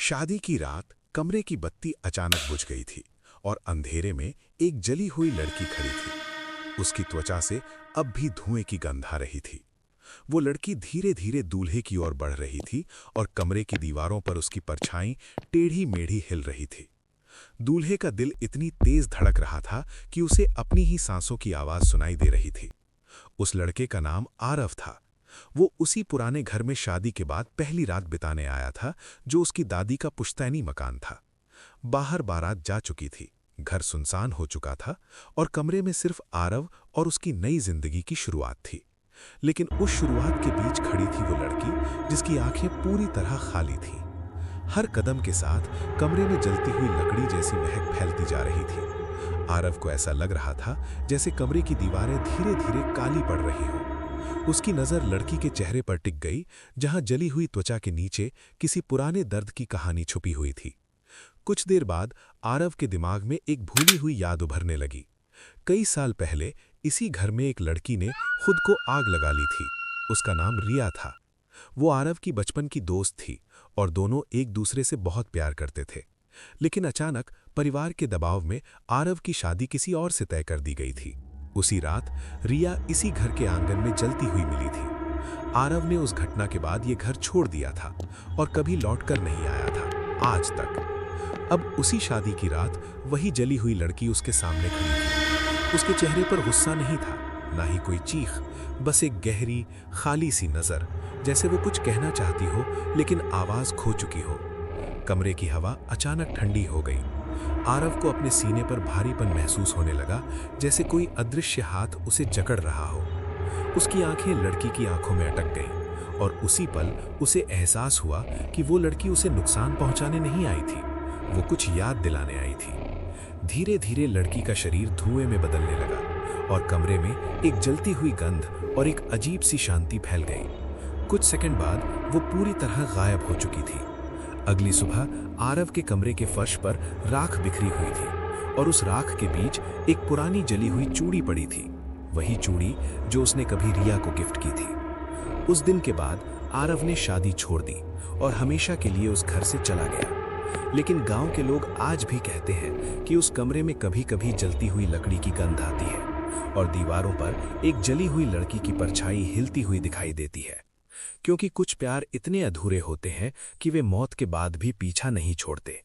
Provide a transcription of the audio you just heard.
शादी की रात कमरे की बत्ती अचानक बुझ गई थी और अंधेरे में एक जली हुई लड़की खड़ी थी। उसकी त्वचा से अब भी धुएं की गंध आ रही थी। वो लड़की धीरे धीरे दूल्हे की ओर बढ़ रही थी और कमरे की दीवारों पर उसकी परछाई टेढ़ी मेढ़ी हिल रही थी। दूल्हे का दिल इतनी तेज धड़क रहा था कि उसे अपनी ही सांसों की आवाज सुनाई दे रही थी। उस लड़के का नाम आरव था। वो उसी पुराने घर में शादी के बाद पहली रात बिताने आया था जो उसकी दादी का पुश्तैनी मकान था। बाहर बारात जा चुकी थी, घर सुनसान हो चुका था और कमरे में सिर्फ आरव और उसकी नई जिंदगी की शुरुआत थी। लेकिन उस शुरुआत के बीच खड़ी थी वो लड़की जिसकी आंखें पूरी तरह खाली थीं। हर कदम के साथ कमरे में जलती हुई लकड़ी जैसी महक फैलती जा रही थी। आरव को ऐसा लग रहा था जैसे कमरे की दीवारें धीरे धीरे काली पड़ रही हों। उसकी नज़र लड़की के चेहरे पर टिक गई, जहां जली हुई त्वचा के नीचे किसी पुराने दर्द की कहानी छुपी हुई थी। कुछ देर बाद आरव के दिमाग में एक भूली हुई याद उभरने लगी। कई साल पहले इसी घर में एक लड़की ने खुद को आग लगा ली थी। उसका नाम रिया था। वो आरव की बचपन की दोस्त थी और दोनों एक दूसरे से बहुत प्यार करते थे। लेकिन अचानक परिवार के दबाव में आरव की शादी किसी और से तय कर दी गई थी। उसी रात रिया इसी घर के आंगन में जलती हुई मिली थी। आरव ने उस घटना के बाद ये घर छोड़ दिया था और कभी लौटकर नहीं आया था आज तक। अब उसी शादी की रात वही जली हुई लड़की उसके सामने खड़ी थी। उसके चेहरे पर गुस्सा नहीं था, ना ही कोई चीख, बस एक गहरी खाली सी नजर, जैसे वो कुछ कहना चाहती हो लेकिन आवाज खो चुकी हो। कमरे की हवा अचानक ठंडी हो गई। आरव को अपने सीने पर भारीपन महसूस होने लगा, जैसे कोई अदृश्य हाथ उसे जकड़ रहा हो। उसकी आंखें लड़की की आंखों में अटक गईं और उसी पल उसे एहसास हुआ कि वो लड़की उसे नुकसान पहुंचाने नहीं आई थी, वो कुछ याद दिलाने आई थी। धीरे धीरे लड़की का शरीर धुएं में बदलने लगा और कमरे में एक जलती हुई गंध और एक अजीब सी शांति फैल गई। कुछ सेकंड बाद वो पूरी तरह गायब हो चुकी थी। अगली सुबह आरव के कमरे के फर्श पर राख बिखरी हुई थी और उस राख के बीच एक पुरानी जली हुई चूड़ी पड़ी थी, वही चूड़ी जो उसने कभी रिया को गिफ्ट की थी। उस दिन के बाद आरव ने शादी छोड़ दी और हमेशा के लिए उस घर से चला गया। लेकिन गांव के लोग आज भी कहते हैं कि उस कमरे में कभी कभी जलती हुई लकड़ी की गंध आती है और दीवारों पर एक जली हुई लड़की की परछाई हिलती हुई दिखाई देती है, क्योंकि कुछ प्यार इतने अधूरे होते हैं कि वे मौत के बाद भी पीछा नहीं छोड़ते।